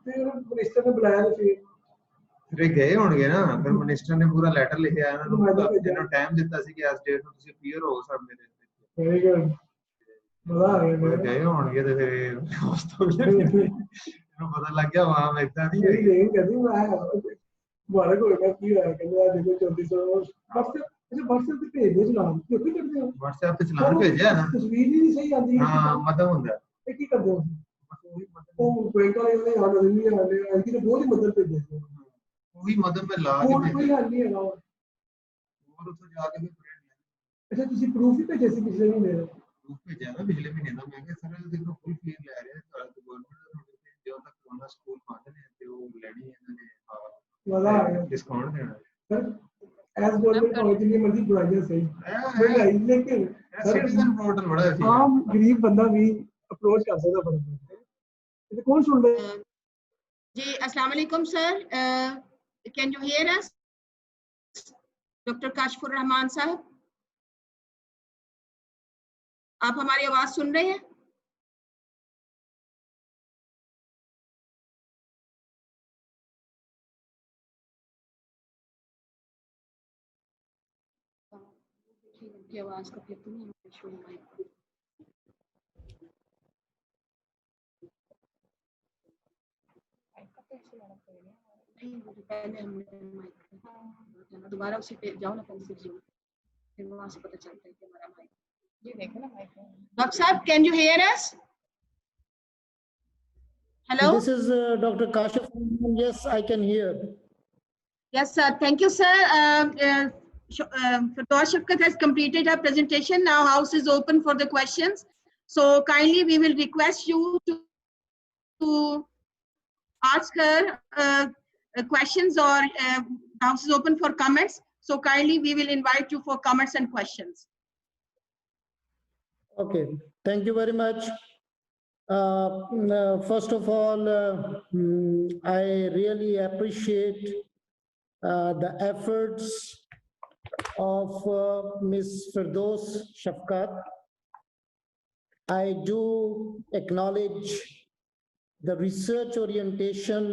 Minister ने बुलाया फिर गए होंगे ना, फिर मिनिस्टर ने पूरा लेटर लिखा इन्होंने टाइम दिता सी कि इस डेट ਨੂੰ ਤੁਸੀਂ ਅਪੀਅਰ ਹੋ ਸਾਡੇ ਦੇ ਵੈਰੀ ਗੁੱਡ ਮਜ਼ਾ ਆ ਗਿਆ ਗਏ ਹੋਣਗੇ ਤੇ ਫਿਰ ਉਸ ਤੋਂ ਇਹਨੂੰ ਪਤਾ ਲੱਗ ਗਿਆ ਵਾਹ ਮੈਂ ਇਦਾਂ ਨਹੀਂ ਹੈ ਨਹੀਂ ਕਦੀ ਮੈਂ ਮਾਰੇ ਕੋਈ ਨਾ ਕੀ ਹੋਇਆ ਕਹਿੰਦਾ ਆ ਦੇਖੋ 3400 WhatsApp ਤੇ ਭੇਜ ਦੇ ਚਲਾਨ ਕਿਉਂ ਕਰਦੇ ਹੋ WhatsApp ਤੇ ਚਲਾਨ ਭੇਜਿਆ ਨਾ ਤਸਵੀਰ ਨਹੀਂ ਸਹੀ ਆਉਂਦੀ ਹਾਂ ਮਤਲਬ ਹੁੰਦਾ ਇਹ ਕੀ ਕਰਦੇ ਹੋ ਉਹ ਕੋਈ ਤਾਂ ਇਹਨੇ ਹਾਲ ਨਹੀਂ ਆਲੇ ਅੱਜ ਦੀ ਬਹੁਤ ਹੀ ਮਦਦ ਭੇਜੇ ਉਹੀ ਮਦਦ ਮੈਂ ਲਾ ਕੇ ਕੋਈ ਹਾਲ ਨਹੀਂ ਹੈਗਾ ਹੋਰ ਉੱਥੇ ਜਾ ਕੇ ਅੱਛਾ ਤੁਸੀਂ ਪ੍ਰੂਫ ਹੀ ਭੇਜੇ ਸੀ ਪਿਛਲੇ ਮਹੀਨੇ ਦਾ ਪ੍ਰੂਫ ਭੇਜਿਆ ਨਾ ਪਿਛਲੇ ਮਹੀਨੇ ਦਾ ਮੈਂ ਕਿਹਾ ਸਰ ਦੇਖੋ ਫੁੱਲ ਫੀਸ ਲੈ ਰਿਹਾ ਗਵਰਨਮੈਂਟ ਦਾ ਨੋਟਿਸ ਜਦੋਂ ਤੱਕ ਉਹਨਾਂ ਸਕੂਲ ਬੰਦ ਨੇ ਤੇ ਉਹ ਲੈਣੀ ਇਹਨਾਂ ਨੇ ਵਾਲਾ ਡਿਸਕਾਊਂਟ ਦੇਣਾ ਸਰ ਐਸ ਗਵਰਨਮੈਂਟ ਕਾਲਜ ਦੀ ਮਰਜ਼ੀ ਬੁਲਾਈਏ ਸਹੀ ਲੇਕਿਨ ਸਿਟੀਜ਼ਨ ਪੋਰਟਲ ਬੜਾ ਸੀ ਆਮ ਗਰੀਬ ਬੰਦਾ ਵੀ ਅਪਰੋਚ ਕਰ ਸਕਦਾ ਬੰਦਾ ਇਹ ਕੌਣ ਸੁਣ ਰਿਹਾ जी अस्सलाम वालेकुम sir can you hear us doctor Kashfur Rahman साहब आप हमारी आवाज सुन रहे हैं की आवाज का क्लिप नहीं पहले हमने दोबारा उसी पे जाओ ना पेंसिल जो फिर वहां से पता चलता है कि हमारा माइक ये देखो ना माइक डॉक्टर साहब can you hear us hello this is doctor Kashif yes I can hear yes sir thank you sir Firdaus Shafkat has completed her presentation now house is open for the questions so kindly we will request you to ask her questions or house is open for comments so kindly we will invite you for comments and questions okay thank you very much first of all I really appreciate the efforts of Ms. Firdaus Shafkat. I do acknowledge the research orientation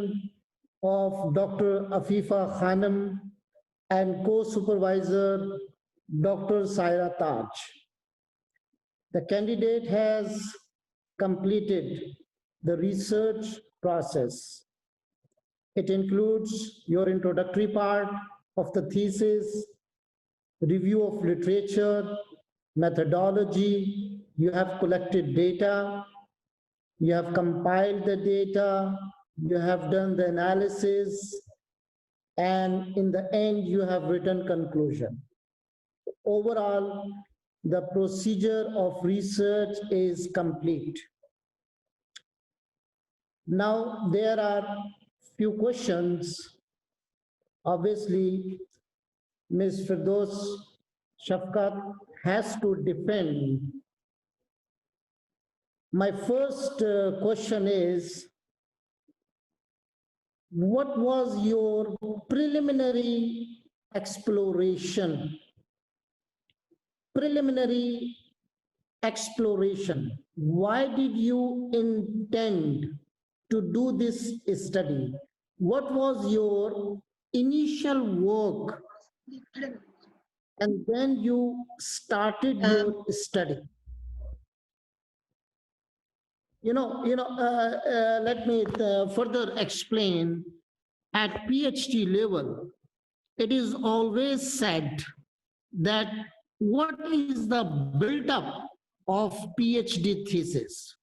of Dr. Afifa Khanum and co-supervisor Dr. Saira Taj. The candidate has completed the research process. It includes your introductory part of the thesis, review of literature, methodology, you have collected data, you have compiled the data, you have done the analysis, and in the end, you have written conclusion. Overall, the procedure of research is complete. Now, there are few questions. Obviously, Ms. Firdaus Shafkat has to defend. My first question is, what was your preliminary exploration? Preliminary exploration. Why did you intend to do this study? What was your initial work? And then you started your study. Let me further explain. At PhD level, it is always said that what is the build-up of PhD thesis?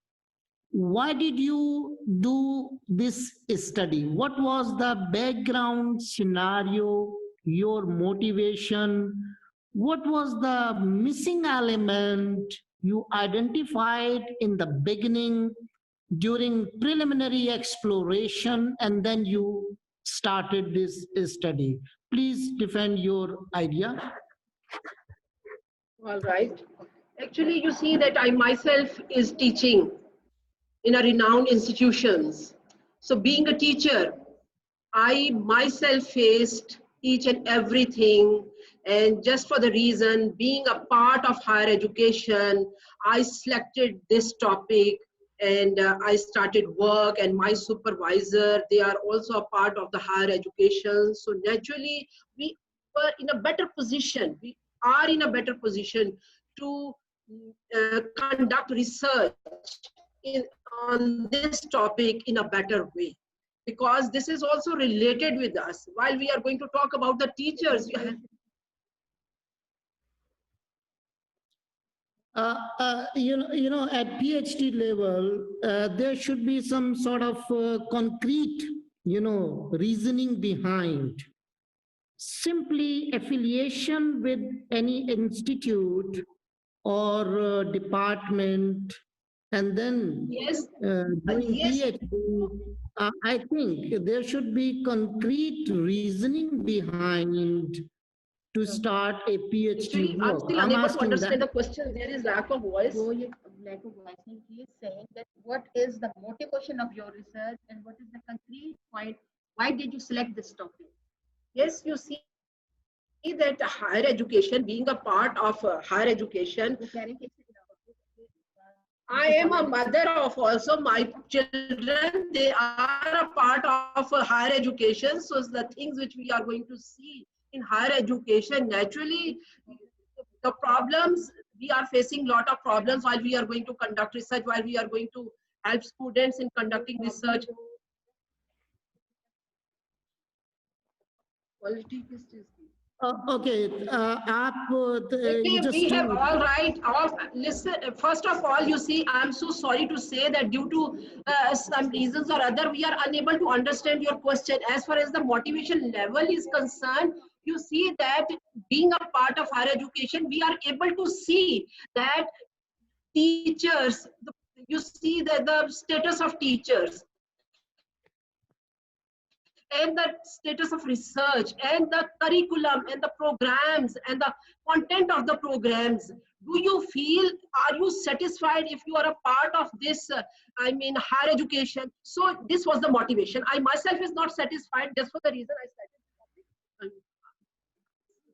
Why did you do this study? What was the background scenario, your motivation? What was the missing element you identified in the beginning during preliminary exploration, and then you started this study? Please defend your idea. All right. Actually, you see that I myself is teaching in a renowned institutions. So being a teacher, I myself faced each and everything, and just for the reason being a part of higher education, I selected this topic and I started work, and my supervisor, they are also a part of the higher education. So naturally, we were in a better position. We are in a better position to conduct research on this topic in a better way, because this is also related with us. While we are going to talk about the teachers, at PhD level, there should be some sort of concrete, reasoning behind. Simply affiliation with any institute or department, and then yes, doing yes. PhD, I think there should be concrete reasoning behind to start a PhD Actually, I'm work. still I'm unable to asking understand that. the question. There is lack of voice. Lack of voice. He is saying that what is the motivation of your research and what is the concrete point? Why did you select this topic? Yes, you see that higher education, being a part of higher education, I am a mother of also my children. They are a part of higher education. So the things which we are going to see in higher education, naturally, the problems, we are facing a lot of problems while we are going to conduct research, while we are going to help students in conducting research. Quality Okay, you just we have all right. Listen, first of all, you see, I'm so sorry to say that due to some reasons or other, we are unable to understand your question. As far as the motivation level is concerned, you see that being a part of higher education, we are able to see that teachers, you see that the status of teachers, and the status of research, and the curriculum, and the programs, and the content of the programs. Do you feel, are you satisfied if you are a part of this, higher education? So this was the motivation. I myself is not satisfied. Just for the reason I started.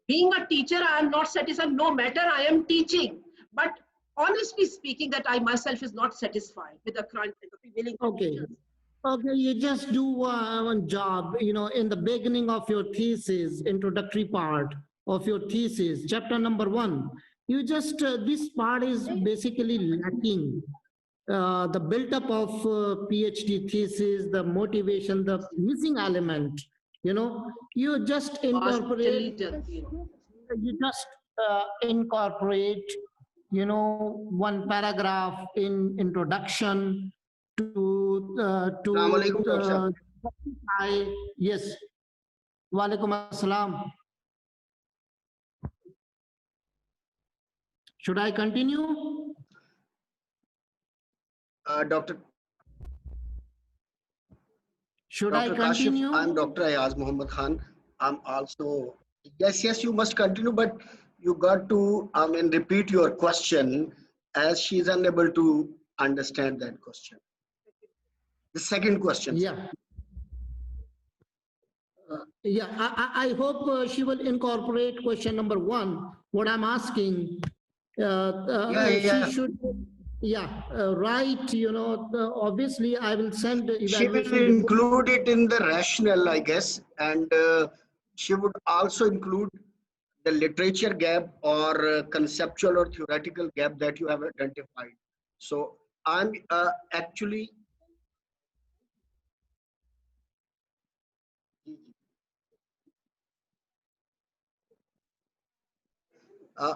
Being a teacher, I am not satisfied, no matter I am teaching. But honestly speaking, that I myself is not satisfied with the current prevailing conditions. Okay, you just do one job, in the beginning of your thesis, introductory part of your thesis, chapter number 1, you just, this part is basically lacking. The build-up of PhD thesis, the motivation, the missing element, you just incorporate, one paragraph in introduction, yes. Walaikum assalam. Should I continue? Dr. Should I continue? Kashif, I'm Dr. Ayaz Muhammad Khan. I'm also, yes, you must continue, but you got to repeat your question, as she's unable to understand that question. The second question. Yeah. I hope she will incorporate question number 1. What I'm asking, she should, write, obviously I will send the evaluation. She will include it in the rationale, I guess, and she would also include the literature gap or conceptual or theoretical gap that you have identified. So I'm actually,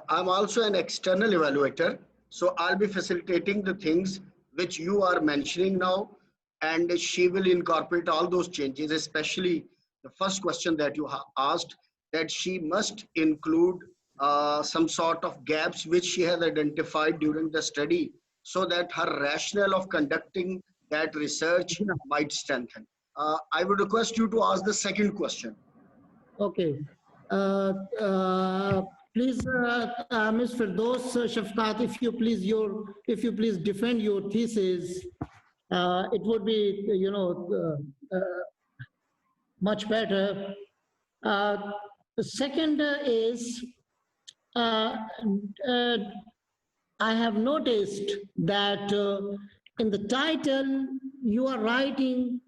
I'm also an external evaluator, so I'll be facilitating the things which you are mentioning now, and she will incorporate all those changes, especially the first question that you asked, that she must include some sort of gaps which she has identified during the study, so that her rationale of conducting that research might strengthen. I would request you to ask the second question. Okay. Please, Ms. Firdaus Shafqat, if you please defend your thesis, it would be, much better. The second is, I have noticed that in the title, you are writing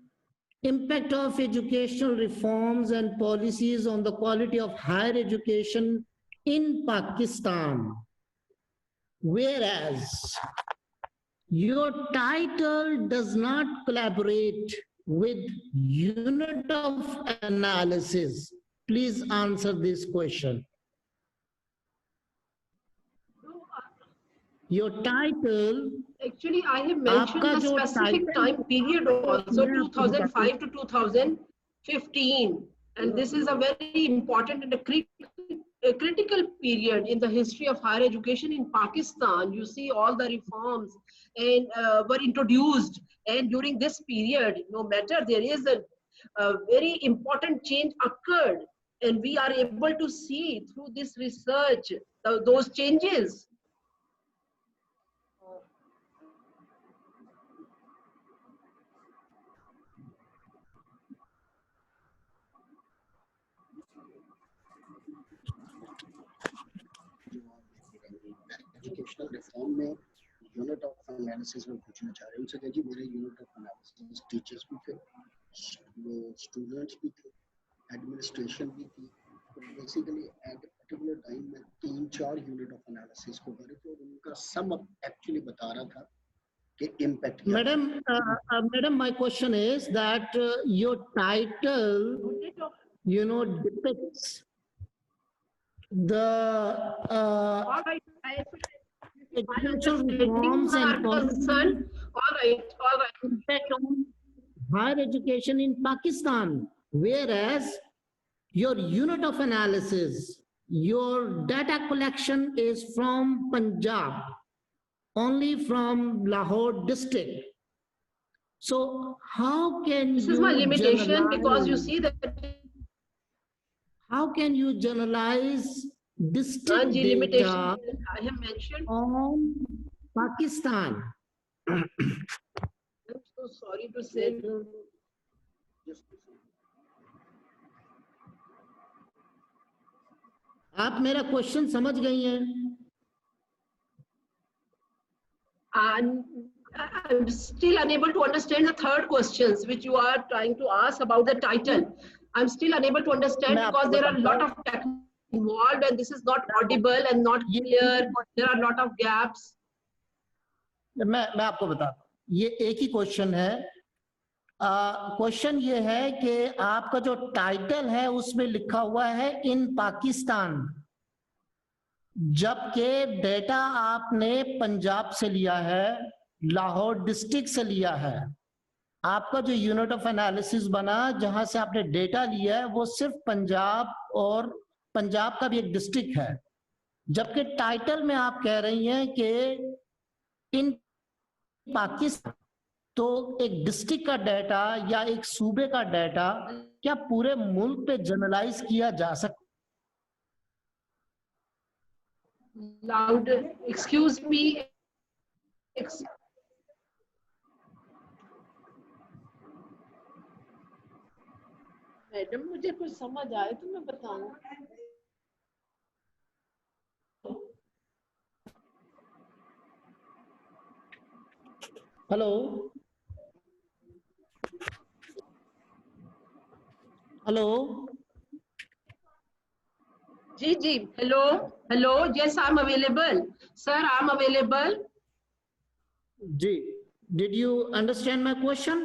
impact of educational reforms and policies on the quality of higher education in Pakistan. Whereas your title does not collaborate with unit of analysis. Please answer this question. Your title, Actually, I have mentioned आपका the जो specific title- time period also, 2005 to 2015. And this is a very important and a critical period in the history of higher education in Pakistan. You see all the reforms and were introduced. And during this period, no matter, there is a very important change occurred. And we are able to see through this research those changes. Educational reform में unit of analysis में पूछना चाह रहे हैं उनसे कहिए जी मेरे unit of analysis teachers भी थे, स्टूडेंट्स भी थे, एडमिनिस्ट्रेशन भी थी। तो बेसिकली एट पर्टिकुलर टाइम में 3-4 यूनिट ऑफ एनालिसिस को करे तो उनका सम एक्चुअली बता रहा था कि impact. Madam, my question is that your title, depicts the All right. educational reforms and policies All right. impact on higher education in Pakistan, whereas your unit of analysis, your data collection is from Punjab, only from Lahore district. So how can This you is my limitation because you generalize- see that how can you generalize district the limitation data I have mentioned. on Pakistan? I'm so sorry to say. आप मेरा question समझ गई हैं? And I'm still unable to understand the third questions which you are trying to ask about the title. I'm still unable to understand मैं because आपको there are a बताता lot of tech involved and this is not audible and not clear. There are a lot of gaps. मैं आपको बताता हूँ, ये एक ही question है। क्वेश्चन ये है कि आपका जो टाइटल है उसमें लिखा हुआ है इन पाकिस्तान, जबकि डेटा आपने पंजाब से लिया है, लाहौर डिस्ट्रिक्ट से लिया है। आपका जो यूनिट ऑफ एनालिसिस बना जहां से आपने डेटा लिया है वो सिर्फ पंजाब और पंजाब का भी एक डिस्ट्रिक्ट है, जबकि टाइटल में आप कह रही हैं कि इन पाकिस्तान। तो एक डिस्ट्रिक्ट का डाटा या एक सूबे का डाटा क्या पूरे मुल्क पे जनरलाइज किया जा सकता? Louder. Excuse me. मैडम मुझे कुछ समझ आए तो मैं बताऊं। हेलो हेलो जी जी, hello, yes, I'm available. Sir, I'm available. जी, did you understand my question?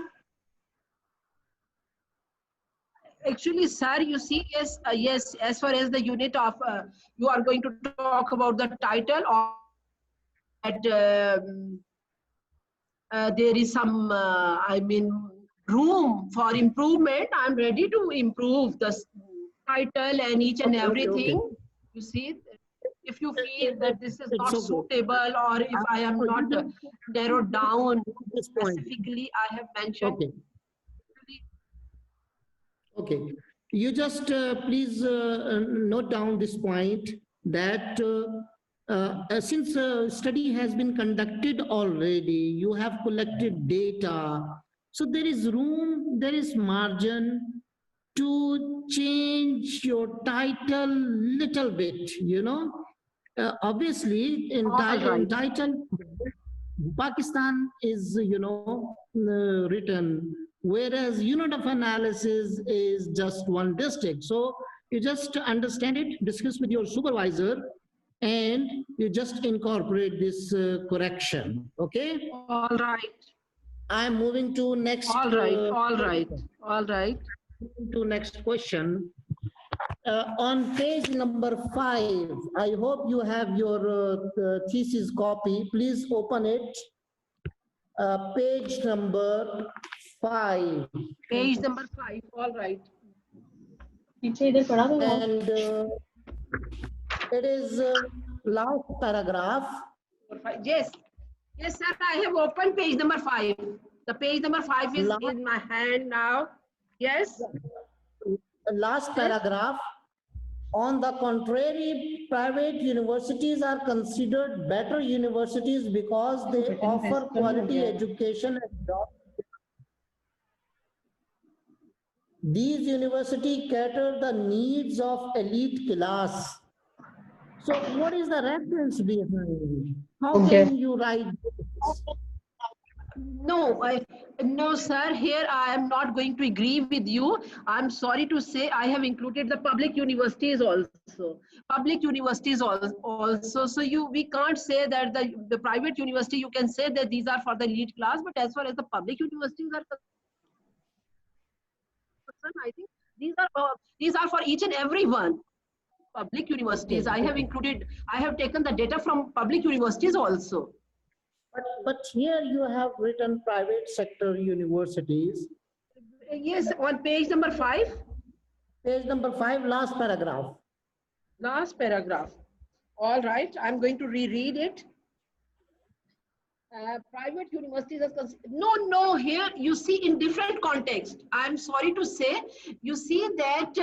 Actually, sir, you see, yes, as far as the unit of, you are going to talk about the title or that there is some, room for improvement. I'm ready to improve the title and each and Okay, everything. okay. You see, if you feel that this is It's not okay. suitable or if I am not narrowed down This point. specifically, I have mentioned. Okay. Okay. You just please note down this point that since study has been conducted already, you have collected data. So there is room, there is margin to change your title little bit, Obviously in All right. title, Pakistan is, written, whereas unit of analysis is just one district. So you just understand it, discuss with your supervisor, and you just incorporate this correction. Okay. All right. I'm moving to next. All right. To next question. On page number 5, I hope you have your thesis copy. Please open it. Page number 5. Page number 5. All right. And it is last paragraph. Yes. Yes, sir. I have opened page number 5. The page number 5 is in my hand now. Yes. Last paragraph. On the contrary, private universities are considered better universities because they offer quality education and job. These universities cater the needs of elite class. So what is the reference behind? How can you write this? No, sir. Here I am not going to agree with you. I'm sorry to say I have included the public universities also. Public universities also. So we can't say that the private university, you can say that these are for the elite class, but as far as the public universities are concerned, I think these are for each and every one. Public universities. I have taken the data from public universities also. But here you have written private sector universities. Yes, on page number 5. Page number 5, last paragraph. Last paragraph. All right, I'm going to reread it. Private universities are no, here you see in different context. I'm sorry to say, you see that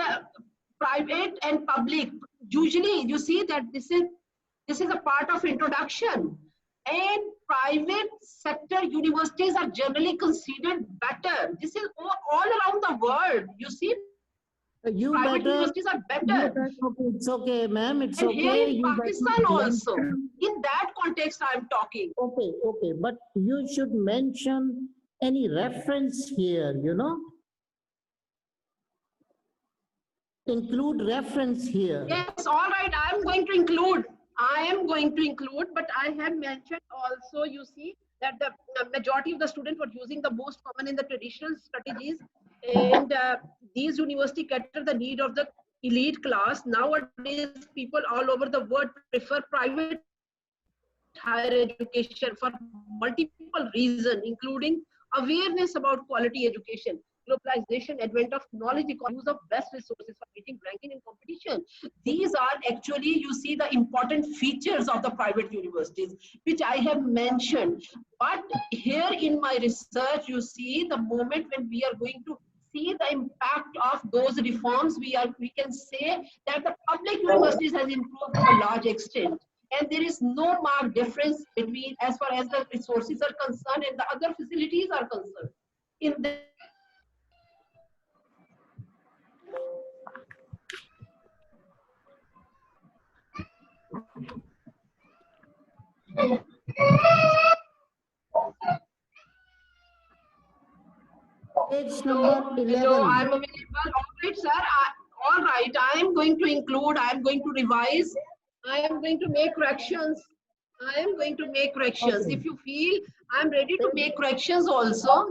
private and public, usually you see that this is a part of introduction. And private sector universities are generally considered better. This is all around the world. You see, private universities are better. It's okay, ma'am. It's and okay. Here in Pakistan also. In that context, I'm talking. Okay. But you should mention any reference here, Include reference here. Yes, all right. I am going to include, but I have mentioned also, you see, that the majority of the students were using the most common in the traditional strategies, and these universities cater the need of the elite class. Nowadays, people all over the world prefer private higher education for multiple reasons, including awareness about quality education, globalization, advent of knowledge, use of best resources for meeting ranking in competition. These are actually, you see, the important features of the private universities, which I have mentioned. But here in my research, you see, the moment when we are going to see the impact of those reforms, we can say that the public universities has improved to a large extent. And there is no marked difference between, as far as the resources are concerned and the other facilities are concerned. In the Page number 11. Hello, I'm available. All right, sir. All right, I am going to include, I am going to revise, I am going to make corrections. Okay. If you feel, I'm ready to make corrections also.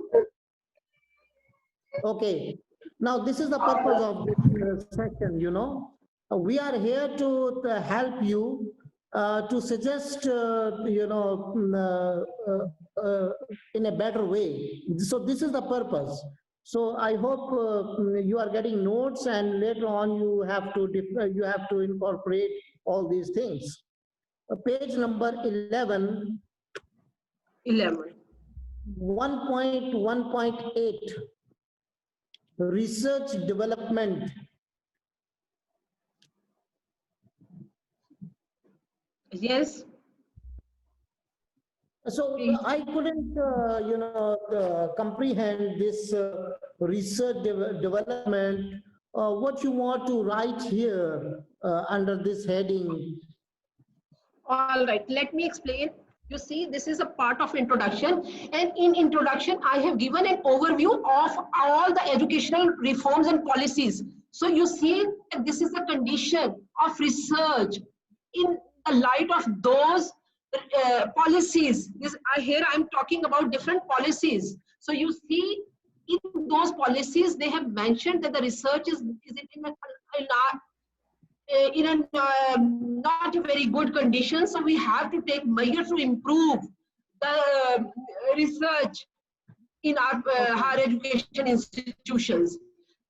Okay. Now, this is the purpose of this session, We are here to help you, to suggest, in a better way. So this is the purpose. So I hope you are getting notes, and later on you have to incorporate all these things. Page number 11. 1.1.8. Research development. Yes. So I couldn't, comprehend this research development. What you want to write here under this heading? All right, let me explain. You see, this is a part of introduction. And in introduction, I have given an overview of all the educational reforms and policies. So you see, this is a condition of research in the light of those policies. Here I'm talking about different policies. So you see, in those policies, they have mentioned that the research is in a not a very good condition. So we have to take measures to improve the research in our higher education institutions.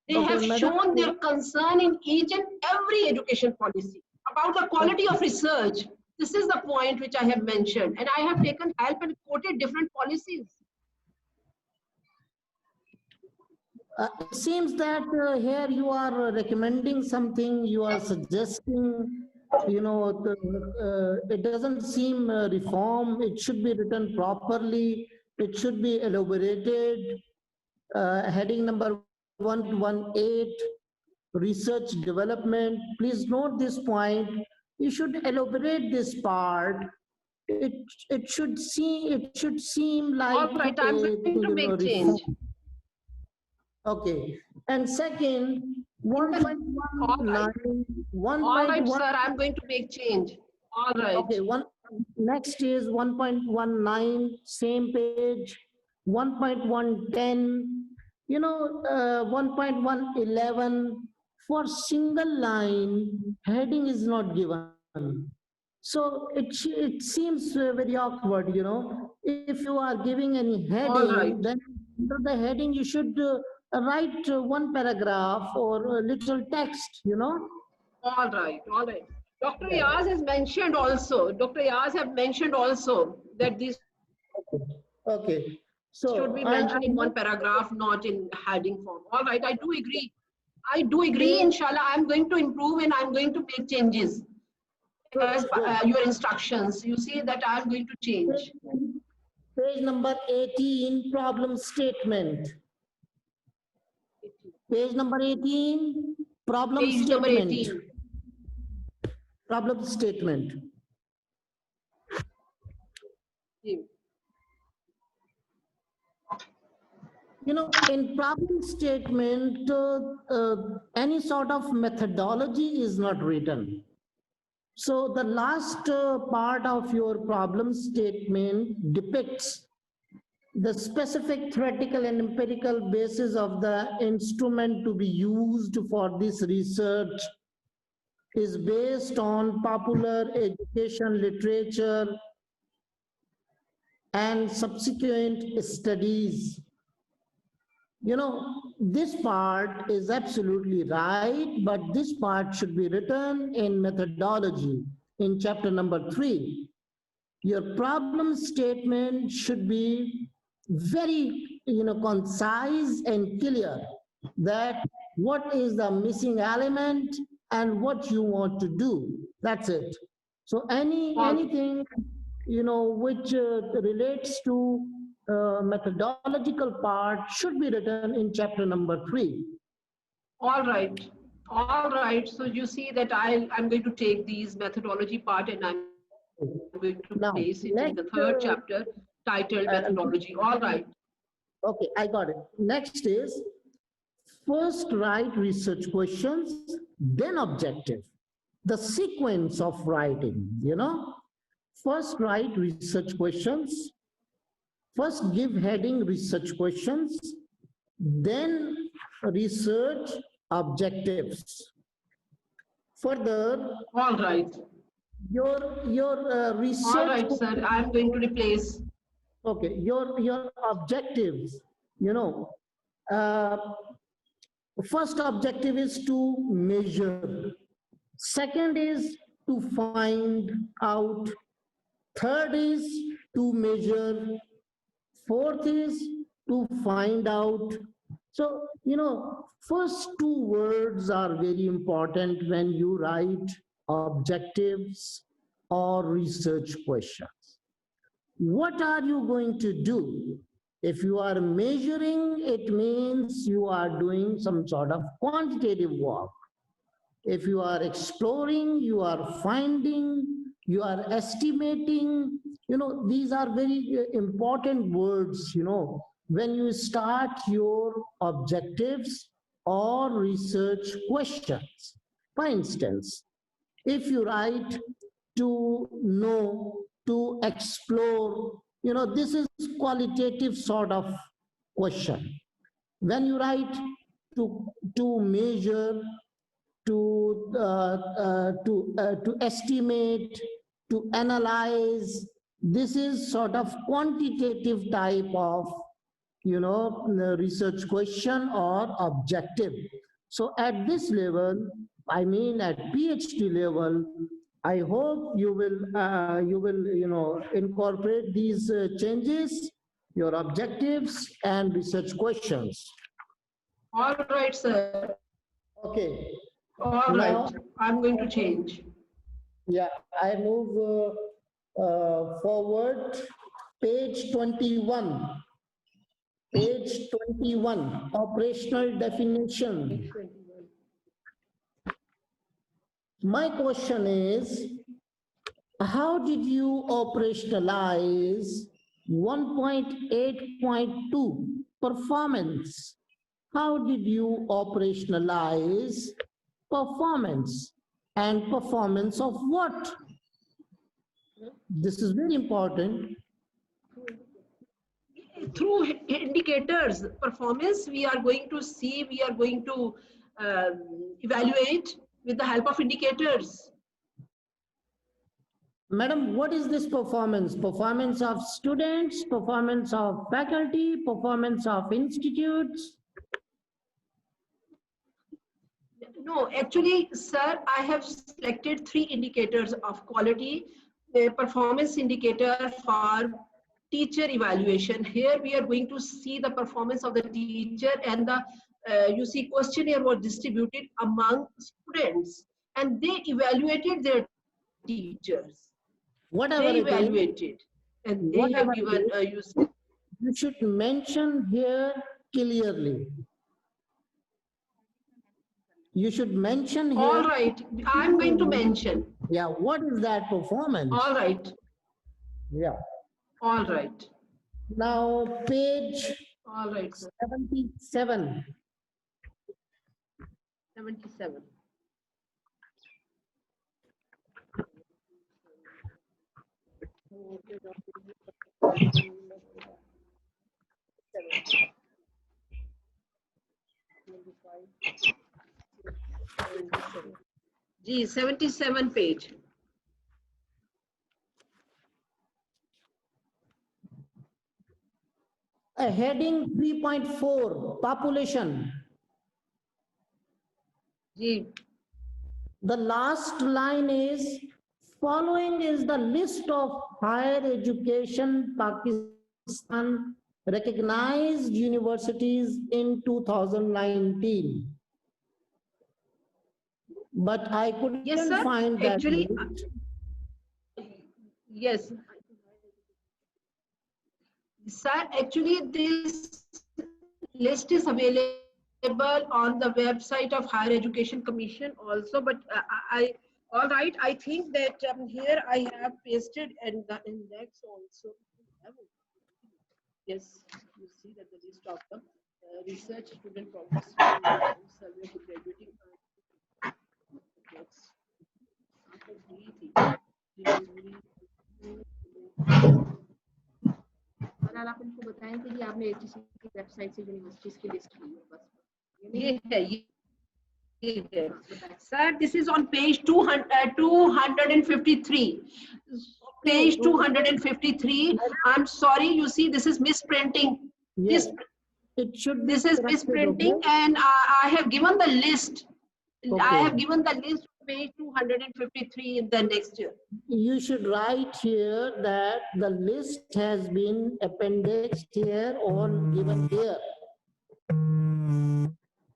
They have shown their concern in each and every education policy about the quality of research. This is the point which I have mentioned, and I have taken help and quoted different policies. It seems that here you are recommending something, you are suggesting, it doesn't seem reform, it should be written properly, it should be elaborated. Heading number 118, research development. Please note this point. You should elaborate this part. It should seem like. All right, I'm going to make change. Okay. And second, 1.19. All right, sir, I'm going to make change. All right. Okay. Next is 1.19, same page. 1.110. 1.111 for single line heading is not given. So it seems very awkward, If you are giving any heading, then under the heading you should write one paragraph or a little text, All right, all right. Dr. Yaz has mentioned also, that this Okay. So should be mentioned in one paragraph, not in heading form. All right, I do agree. Inshallah, I'm going to improve and I'm going to make changes as your instructions. You see that I'm going to change. Page number 18, problem statement. Page number 18, problem Page statement. number 18. Problem statement. In problem statement, any sort of methodology is not written. So the last part of your problem statement depicts the specific theoretical and empirical basis of the instrument to be used for this research is based on popular education literature and subsequent studies. This part is absolutely right, but this part should be written in methodology in chapter number 3. Your problem statement should be very, concise and clear that what is the missing element and what you want to do. That's it. So anything, which relates to methodological part should be written in chapter number 3. All right. So you see that I'm going to take these methodology part and I'm going to place it in the third chapter titled methodology. All right. Okay, I got it. Next is first write research questions, then objective. The sequence of writing, First write research questions. First give heading research questions, then research objectives. Further, all right. Your research. All right, sir. I'm going to replace. Okay, your objectives. First objective is to measure. Second is to find out. Third is to measure. Fourth is to find out. So, first two words are very important when you write objectives or research questions. What are you going to do? If you are measuring, it means you are doing some sort of quantitative work. If you are exploring, you are finding you are estimating, these are very important words, when you start your objectives or research questions. For instance, if you write to know, to explore, this is qualitative sort of question. When you write to measure, to estimate, to analyze, this is sort of quantitative type of research question or objective. So at this level, I mean at PhD level, I hope you will incorporate these changes, your objectives and research questions. All right, sir. Okay. All Now, right. I'm going to change. Yeah, I move forward. Page 21. Page 21, operational definition. My question is, how did you operationalize 1.8.2 performance? How did you operationalize performance? And performance of what? This is very important. Through indicators, performance, we are going to see, we are going to evaluate with the help of indicators. Madam, what is this performance? Performance of students, performance of faculty, performance of institutes? No, actually, sir, I have selected 3 indicators of quality. A performance indicator for teacher evaluation. Here we are going to see the performance of the teacher, and the you see questionnaire was distributed among students, and they evaluated their teachers. Whatever They it is, evaluated, and they have given you should mention here clearly. You should mention here. All right, I'm going to mention. Yeah, what is that performance? All right. Yeah. All right. Now, page All right, sir. 77. 77. G 77 page. A heading 3.4, population. G. The last line is, following is the list of higher education Pakistan recognized universities in 2019. But I couldn't find that. Actually, yes. Sir, actually this list is available on the website of Higher Education Commission also, but all right, I think that here I have pasted and the index also. Yes, you see that the list of the research student progress survey to graduating. और आप उनको बताएं कि आपने HEC की website से universities की list की है बस ये है sir, this is on page 253. Page 253. I'm sorry, you see this is misprinting. Yes, it should be. This is misprinting, and I have given the list. Okay. I have given the list, page 253 in the next year. You should write here that the list has been appendixed here or given here.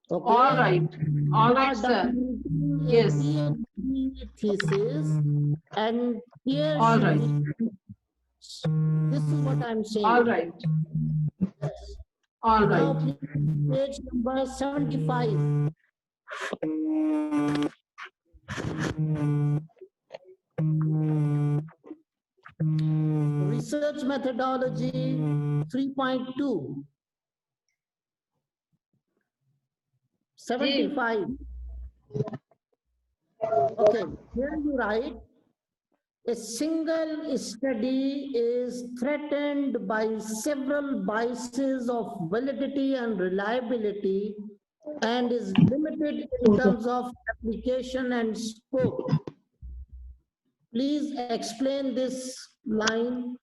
Okay. All right, sir. Yes. Thesis, and here. All right. This is what I'm saying. All right. Yes. All Now, right. page number 75. Research methodology 3.2. 75. Okay, here you write, a single study is threatened by several biases of validity and reliability and is limited in terms of application and scope. Please explain this line.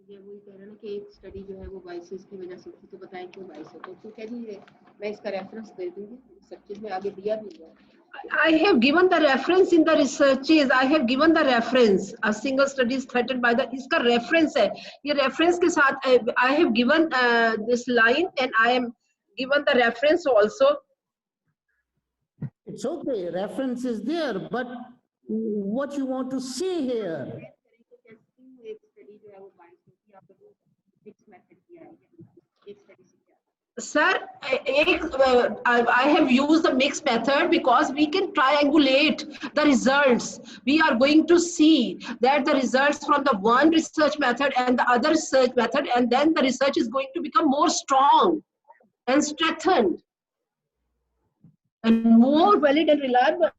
ये वही कह रहा है ना कि एक study जो है वो बाइसेस की वजह से थी, तो बताएं क्यों बाइस है, तो कह रही है मैं इसका रेफरेंस दे दूंगी, सब चीज में आगे दिया भी है. I have given the reference in the researches. I have given the reference. A single study is threatened by the. इसका reference है. ये reference के साथ I have given this line and I am given the reference also. It's okay, reference is there, but what you want to see here? एक study जो है वो बाइस होती है, आपने फिक्स मेथड किया है, एक स्टडी से क्या? Sir, I have used the mixed method because we can triangulate the results. We are going to see that the results from the one research method and the other research method, and then the research is going to become more strong and strengthened and more valid and reliable.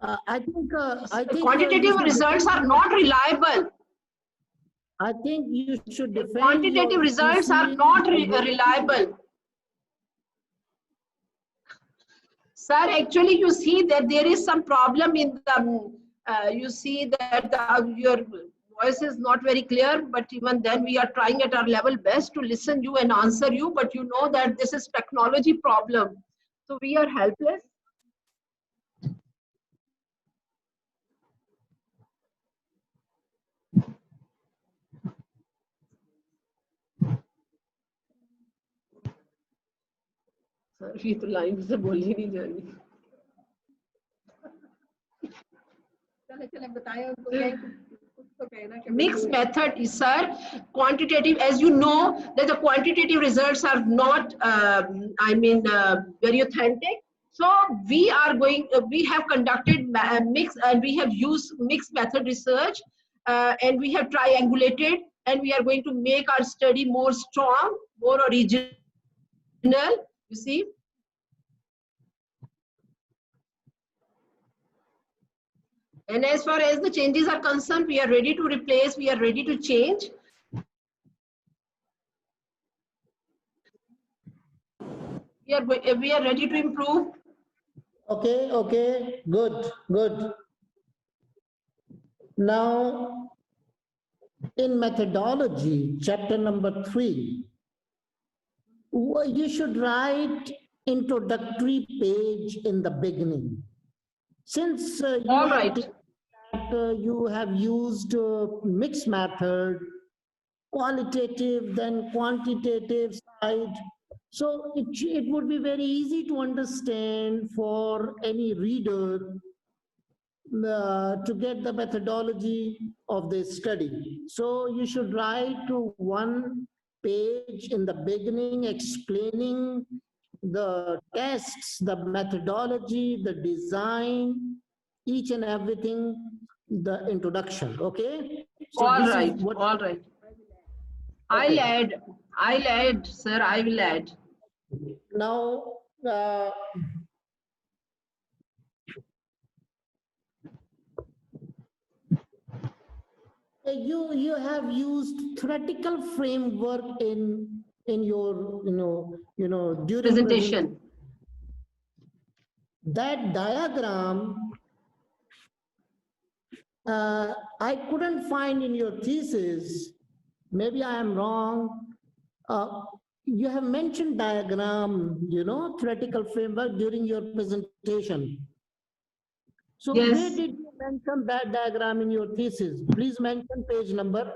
I think Quantitative results are not reliable. I think you should defend Quantitative results are not reliable. Sir, actually you see that there is some problem in the, you see that your voice is not very clear, but even then we are trying at our level best to listen you and answer you, but you know that this is technology problem. So we are helpless. ये तो line से बोली नहीं जा रही. चले बताएं उनको कुछ तो कहना कि Mixed method is, sir, quantitative, as you know that the quantitative results are not very authentic. So we are going, we have conducted mixed and we have used mixed method research and we have triangulated and we are going to make our study more strong, more original. You see? And as far as the changes are concerned, we are ready to replace, we are ready to change. We are ready to improve. Okay, good. Now, in methodology, chapter number 3, you should write introductory page in the beginning. Since you have used mixed method, qualitative, then quantitative side, so it would be very easy to understand for any reader to get the methodology of this study. So you should write to one page in the beginning explaining the tests, the methodology, the design, each and everything, the introduction, okay? So all right. Okay. I'll add, sir, I will add. Now, you have used theoretical framework in your during Presentation. That diagram I couldn't find in your thesis. Maybe I am wrong. You have mentioned diagram, theoretical framework during your presentation. So yes. Where did you mention that diagram in your thesis? Please mention page number.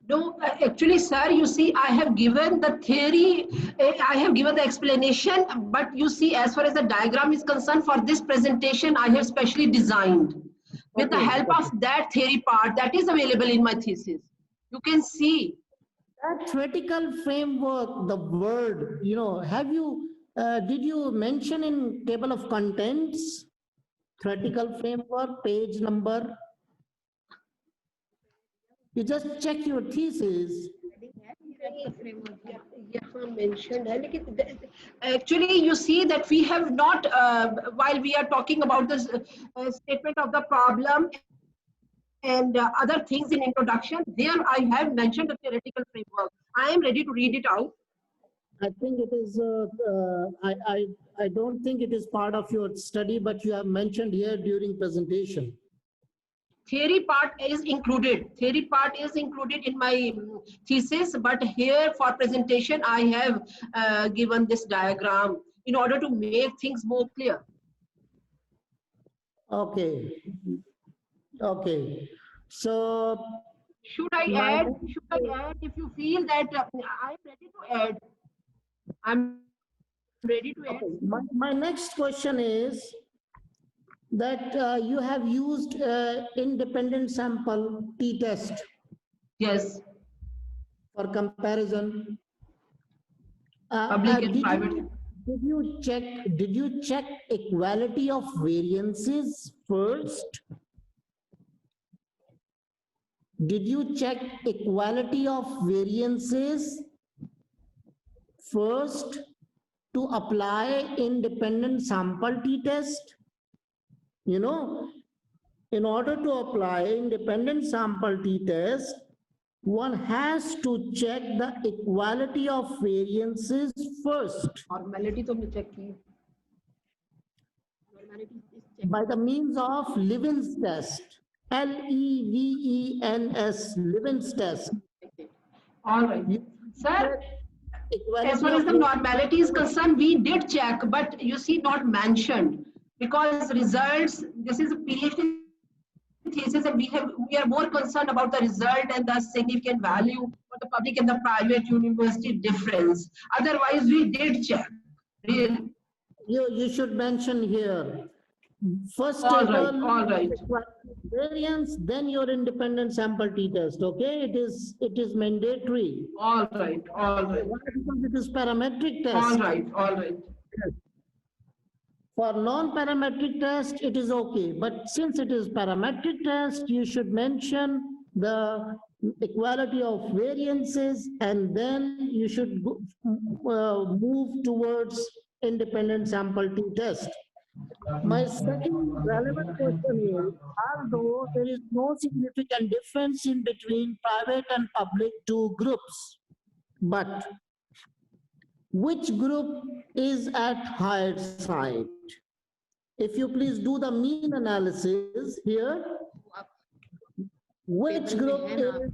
No, actually, sir, you see, I have given the theory, I have given the explanation, but you see, as far as the diagram is concerned, for this presentation, I have specially designed with the help of that theory part that is available in my thesis. You can see. That theoretical framework, the word, have you Did you mention in table of contents, theoretical framework, page number? You just check your thesis. यहाँ mentioned है, लेकिन actually you see that we have not, while we are talking about this statement of the problem and other things in introduction, there I have mentioned the theoretical framework. I am ready to read it out. I think it is, I don't think it is part of your study, but you have mentioned here during presentation. Theory part is included. Theory part is included in my thesis, but here for presentation, I have given this diagram in order to make things more clear. Okay. Okay. So should I add? Should I add? If you feel that I'm ready to add, I'm ready to add. Okay. My next question is that you have used independent sample t-test. Yes. For comparison. Public and private. Did you check equality of variances first? Did you check equality of variances first to apply independent sample t-test? You know, in order to apply independent sample t-test, one has to check the equality of variances first. Normality to check by the means of Levin's test. L-E-V-E-N-S, Levin's test. All right. Sir, as far as the normality is concerned, we did check, but you see not mentioned because results, this is a PhD thesis and we are more concerned about the result and the significant value for the public and the private university difference. Otherwise, we did check. Really. You should mention here. First all table, right. Variance, then your independent sample t-test. Okay, it is mandatory. All right. Because it is parametric test. All right. For non-parametric test, it is okay. But since it is parametric test, you should mention the equality of variances, and then you should move towards independent sample t-test. My second relevant question is, although there is no significant difference in between private and public two groups, but which group is at higher side? If you please do the mean analysis here, which group is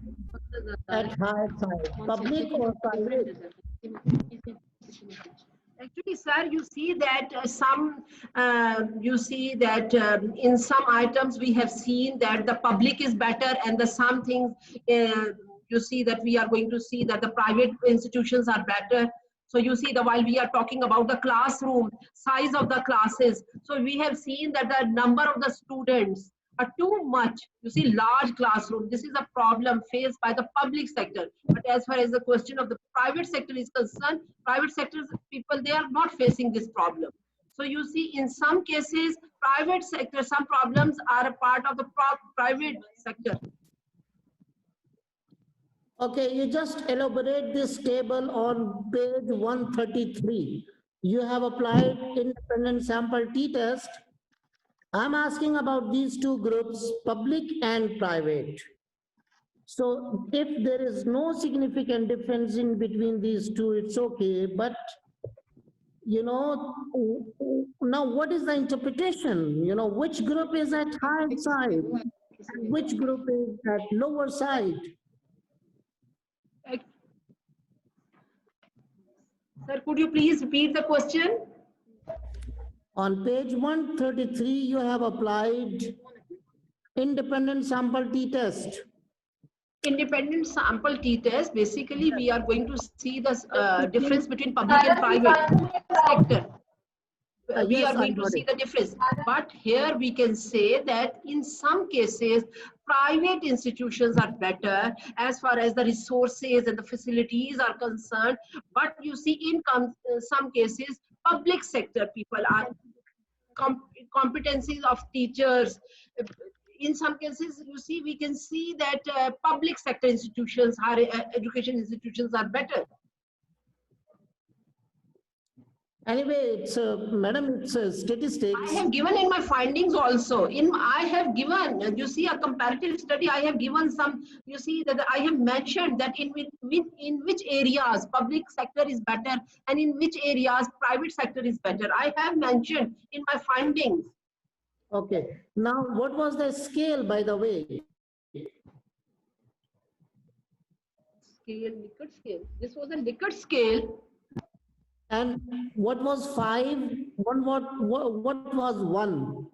at higher side, public or private? Actually, sir, you see that in some items we have seen that the public is better, and the some things you see that we are going to see that the private institutions are better. So you see that while we are talking about the classroom, size of the classes, so we have seen that the number of the students are too much. You see large classroom. This is a problem faced by the public sector. But as far as the question of the private sector is concerned, private sector people, they are not facing this problem. So you see in some cases, private sector, some problems are a part of the private sector. Okay, you just elaborate this table on page 133. You have applied independent sample t-test. I'm asking about these two groups, public and private. So if there is no significant difference in between these two, it's okay. But, you know, now what is the interpretation? You know, which group is at higher side? And which group is at lower side? Sir, could you please repeat the question? On page 133, you have applied independent sample t-test. Independent sample t-test, basically we are going to see the difference between public and private sector. We are going to see the difference. But here we can say that in some cases, private institutions are better as far as the resources and the facilities are concerned. But you see in some cases, public sector people are competencies of teachers. In some cases, you see, we can see that public sector institutions, higher education institutions are better. Anyway, it's madam, it's statistics. I have given in my findings also. I have given, you see, a comparative study. I have given some. You see that I have mentioned that in which areas public sector is better and in which areas private sector is better. I have mentioned in my findings. Okay. Now, what was the scale, by the way? Scale, Likert scale. This was a Likert scale. And what was 5? What was 1?